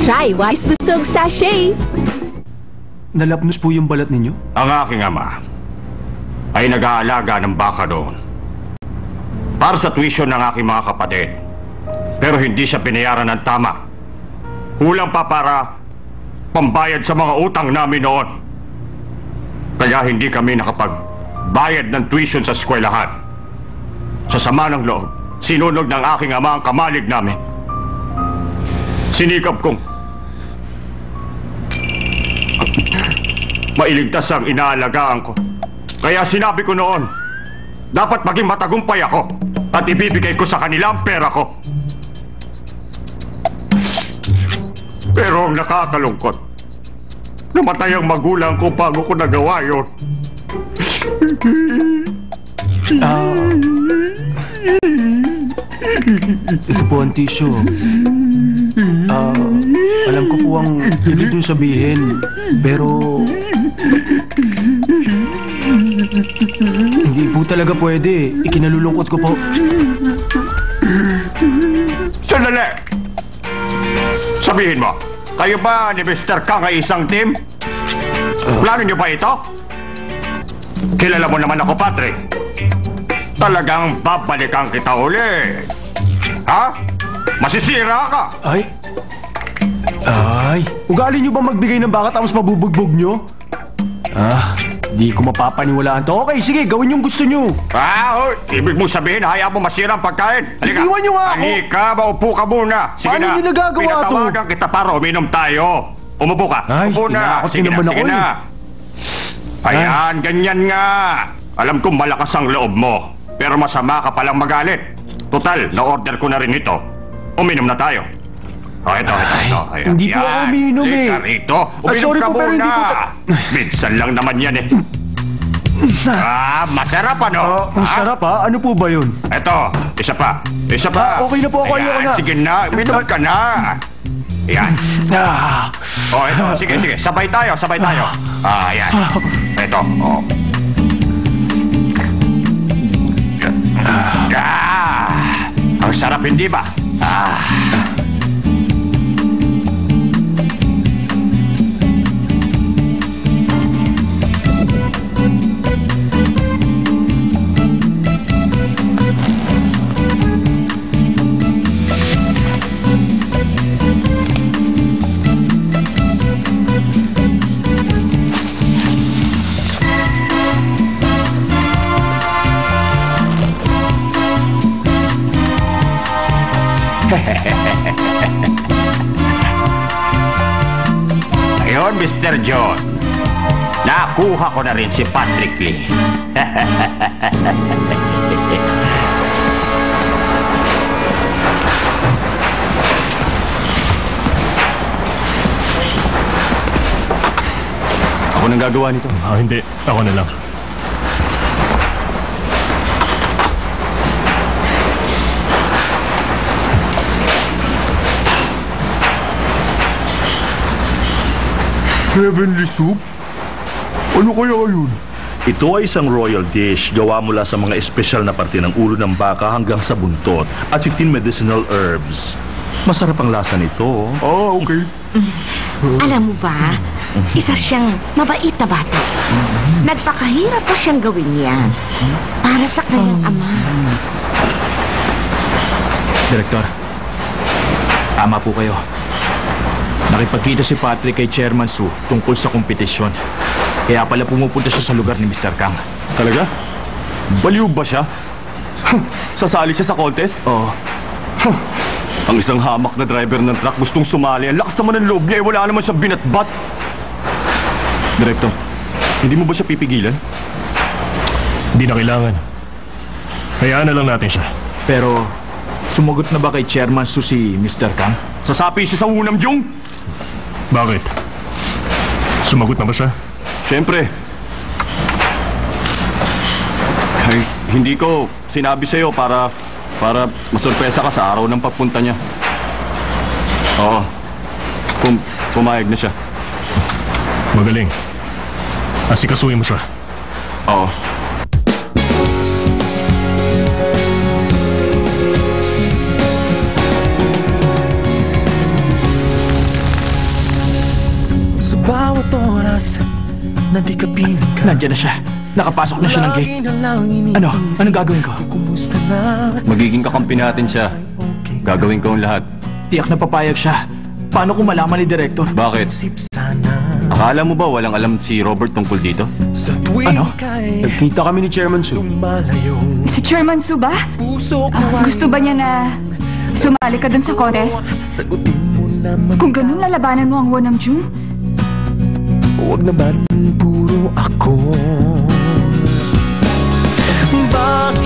Try Wise Busog Sachet. Nalapnos po yung balat ninyo? Ang aking ama ay nag-aalaga ng baka doon para sa tuition ng aking mga kapatid. Pero hindi siya binayaran ng tama. Kulang pa para pambayad sa mga utang namin noon. Kaya hindi kami nakapagbayad ng tuition sa eskwelahan. Sa sama ng loob, sinunog ng aking ama ang kamalig namin. Sinikap kong mailigtas ang inaalagaan ko. Kaya sinabi ko noon, dapat maging matagumpay ako at ibibigay ko sa kanila ang pera ko. Pero ang nakakalungkot, namatay ang magulang ko bago ko nagawa yun. Ito po ang tissue. Alam ko po ang ibig nyo sabihin, pero hindi po talaga pwede. Ikinalulungkot ko po. Sandali! Sabihin mo, kayo ba ni Mr. Kang ay isang team? Plano niyo ba ito? Kilala mo naman ako, Patrick. Talagang babalikan kita uli. Ha? Masisira ka. Ay! Ugali nyo ba magbigay ng baka tapos mabubugbog nyo? Di ko mapapaniwalaan to. Okay, sige, gawin yung gusto nyo. Ibig mo sabihin, hayaan mo masira ang pagkain? Halika. Iwan nyo nga ako. Halika, maupo ka muna. Sige Paano na. nyo nagagawa to? Pinatawagan kita para uminom tayo. Umupo ka. Ay, Upo na. tinakot Sige naman na, ako sige na. Ayan, ganyan nga. Alam kong malakas ang loob mo. Pero masama ka palang magalit. Total, na-order ko na rin ito. Uminom na tayo. Ito. Ayan, hindi po ako umiinom eh. Halika rito. Uminom sorry ka po, pero muna. hindi po Minsan lang naman yan eh. Masarap ano? Ang sarap ha? Ano po ba yun? Eto, isa pa. Isa pa. Okay na po ako, ayoko na. Sige na, minom ka na. Yan. Eto, sige. Sabay tayo. Yan. Eto, ang sarap, hindi ba? Ayun, Mr. John. Nakuha ko na rin si Patrick Lee. Ako nang gagawa nito. Hindi. Ako na lang. Heavenly soup? Ano kaya yun? Ito ay isang royal dish gawa mula sa mga espesyal na parte ng ulo ng baka hanggang sa buntot at 15 medicinal herbs. Masarap ang lasa nito. Okay. Alam mo ba, isa siyang mabait na bata. Nagpakahirap pa siyang gawin yan para sa kanyang ama. Direktor, tama po kayo. Nakipagkita si Patrick kay Chairman Su tungkol sa kompetisyon. Kaya pala pumupunta siya sa lugar ni Mr. Kang. Talaga? Baliw ba siya? Sasali siya sa contest? Oo. Ang isang hamak na driver ng truck gustong sumali. Ang lakas naman ng loob niya, wala naman siyang binatbat. Direktor, hindi mo ba siya pipigilan? Hindi na kailangan. Hayaan na lang natin siya. Pero, sumagot na ba kay Chairman Su si Mr. Kang? Sasapi siya sa unam, Jung? Bakit? Sumagot na ba siya? Siyempre. Ay, hindi ko sinabi sa'yo para masurpresa ka sa araw ng pagpunta niya. Oo. Pumayag na siya. Magaling. Asikasuhin mo siya. Oo. Sa bawat oras na di ka piling ka. Nandiyan na siya. Nakapasok na siya ng gate. Lagi na lang iniisip Ano? Anong gagawin ko? Kumusta na? Magiging kakampi natin siya. Gagawin ko ang lahat. Tiyak na papayag siya. Paano kung malaman ni Director? Bakit? Isip sana Akala mo ba walang alam si Robert tungkol dito? sa tuwing Ano? ka'y Nagkita kami ni Chairman Su. lumalayo. Si Chairman Su ba? Puso ko Gusto ba niya na sumali ka dun sa contest? Sagutin mo naman. Kung ganun, lalabanan mo ang Wonam Jung? Huwag naman puro ako. Bakit